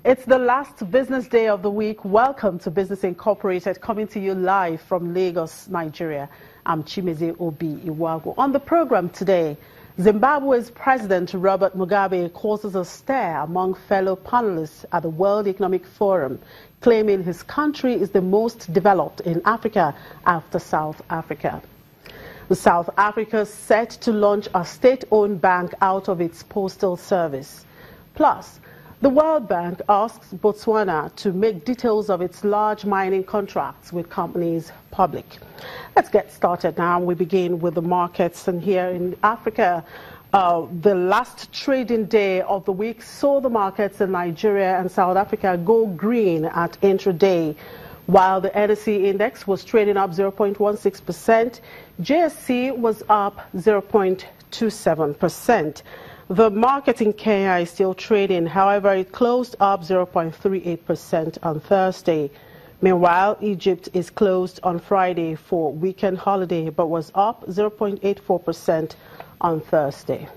It's the last business day of the week. Welcome to Business Incorporated, coming to you live from Lagos, Nigeria. I'm Chimeze Obi Iwago. On the program today, Zimbabwe's President Robert Mugabe causes a stir among fellow panelists at the World Economic Forum, claiming his country is the most developed in Africa after South Africa. South Africa is set to launch a state-owned bank out of its postal service. Plus, the World Bank asks Botswana to make details of its large mining contracts with companies public. Let's get started now. We begin with the markets, and here in Africa, the last trading day of the week saw the markets in Nigeria and South Africa go green at intraday. While the NSE index was trading up 0.16%, JSE was up 0.27%. The market in Kenya is still trading. However, it closed up 0.38% on Thursday. Meanwhile, Egypt is closed on Friday for weekend holiday, but was up 0.84% on Thursday.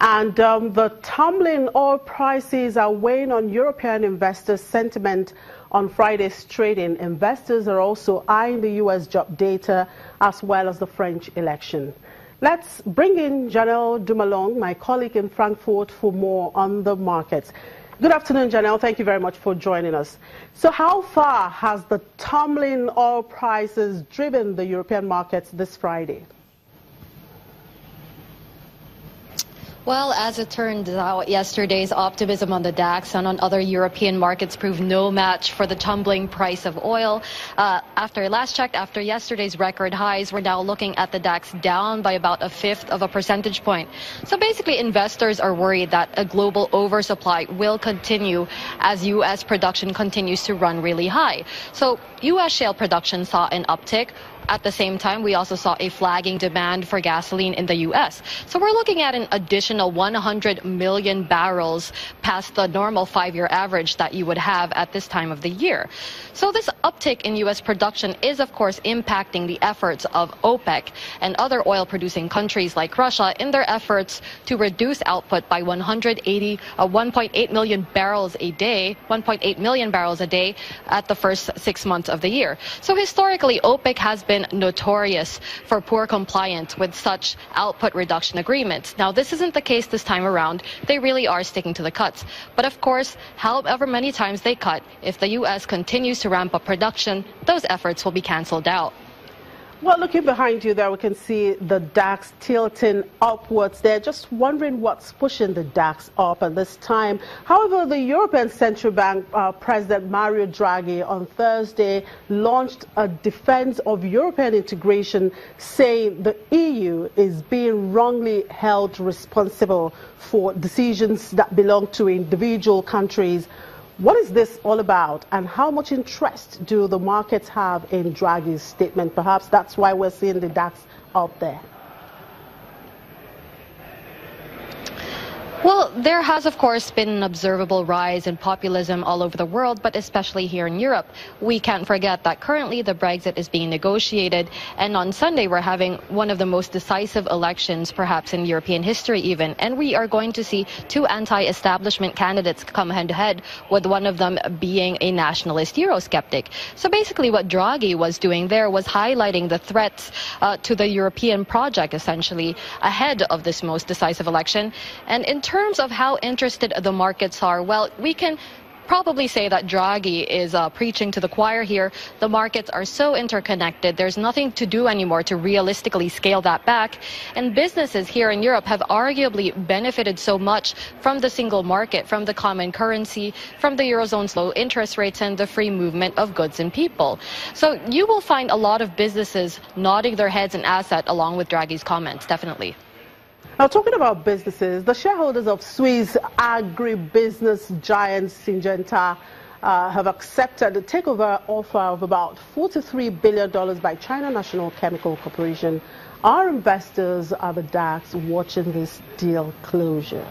And the tumbling oil prices are weighing on European investors' sentiment on Friday's trading. Investors are also eyeing the U.S. job data as well as the French election. Let's bring in Janelle Dumalong, my colleague in Frankfurt, for more on the markets. Good afternoon, Janelle. Thank you very much for joining us. So how far has the tumbling oil prices driven the European markets this Friday? Well, as it turned out, yesterday's optimism on the DAX and on other European markets proved no match for the tumbling price of oil. After last checked, after yesterday's record highs, we're now looking at the DAX down by about 1/5 of a percentage point. So basically, investors are worried that a global oversupply will continue as U.S. production continues to run really high. So U.S. shale production saw an uptick. At the same time, we also saw a flagging demand for gasoline in the U.S. So we're looking at an additional 100 million barrels past the normal 5-year average that you would have at this time of the year. So this uptick in U.S. production is, of course, impacting the efforts of OPEC and other oil-producing countries like Russia in their efforts to reduce output by 1.8 million barrels a day, 1.8 million barrels a day at the first 6 months of the year. So historically, OPEC has been notorious for poor compliance with such output reduction agreements. Now, this isn't the case this time around. They really are sticking to the cuts. But of course, however many times they cut, if the U.S. continues to ramp up production, those efforts will be canceled out. Well, looking behind you there, we can see the DAX tilting upwards there. Just wondering what's pushing the DAX up at this time. However, the European Central Bank President Mario Draghi on Thursday launched a defense of European integration, saying the EU is being wrongly held responsible for decisions that belong to individual countries. What is this all about, and how much interest do the markets have in Draghi's statement? Perhaps that's why we're seeing the DAX up there. Well, there has, of course, been an observable rise in populism all over the world, but especially here in Europe. We can't forget that currently the Brexit is being negotiated, and on Sunday we're having one of the most decisive elections, perhaps in European history even, and we are going to see two anti-establishment candidates come head-to-head, with one of them being a nationalist Eurosceptic. So basically what Draghi was doing there was highlighting the threats to the European project, essentially, ahead of this most decisive election. And in terms of how interested the markets are, well, we can probably say that Draghi is preaching to the choir here. The markets are so interconnected. There's nothing to do anymore to realistically scale that back. And businesses here in Europe have arguably benefited so much from the single market, from the common currency, from the Eurozone's low interest rates, and the free movement of goods and people. So you will find a lot of businesses nodding their heads in assent along with Draghi's comments, definitely. Now, talking about businesses, the shareholders of Swiss agribusiness giant Syngenta have accepted a takeover offer of about $43 billion by China National Chemical Corporation. Are investors at the DAX watching this deal closure?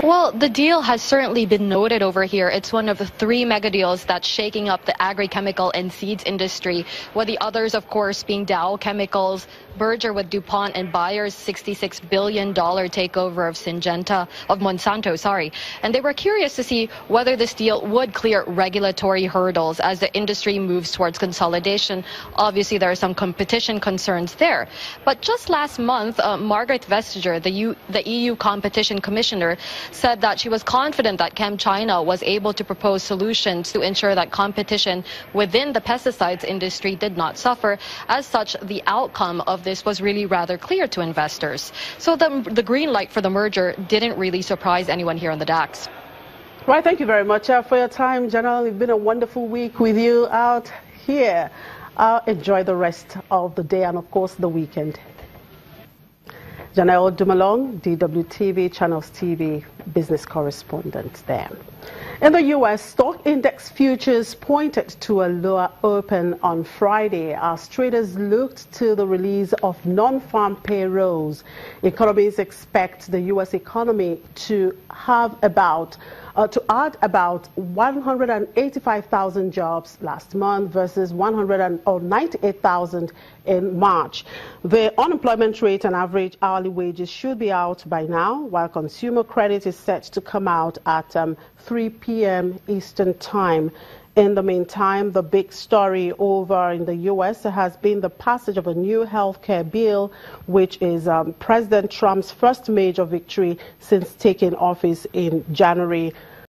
Well, the deal has certainly been noted over here. It's one of the 3 mega deals that's shaking up the agri-chemical and seeds industry, with the others, of course, being Dow Chemicals, merger with DuPont, and Bayer's $66 billion takeover of Monsanto. And they were curious to see whether this deal would clear regulatory hurdles as the industry moves towards consolidation. Obviously, there are some competition concerns there. But just last month, Margaret Vestager, the EU Competition Commissioner, said that she was confident that ChemChina was able to propose solutions to ensure that competition within the pesticides industry did not suffer. As such, the outcome of this was really rather clear to investors. So the green light for the merger didn't really surprise anyone here on the DAX. Right, thank you very much for your time, General. It's been a wonderful week with you out here. Enjoy the rest of the day and, of course, the weekend. Janelle Dumalong, DWTV, Channels TV, business correspondent there. In the U.S., stock index futures pointed to a lower open on Friday as traders looked to the release of non-farm payrolls. Economists expect the U.S. economy to add about 185,000 jobs last month versus 198,000 in March. The unemployment rate and average hourly wages should be out by now, while consumer credit is set to come out at 3 p.m. Eastern Time. In the meantime, the big story over in the U.S. has been the passage of a new health care bill, which is President Trump's first major victory since taking office in January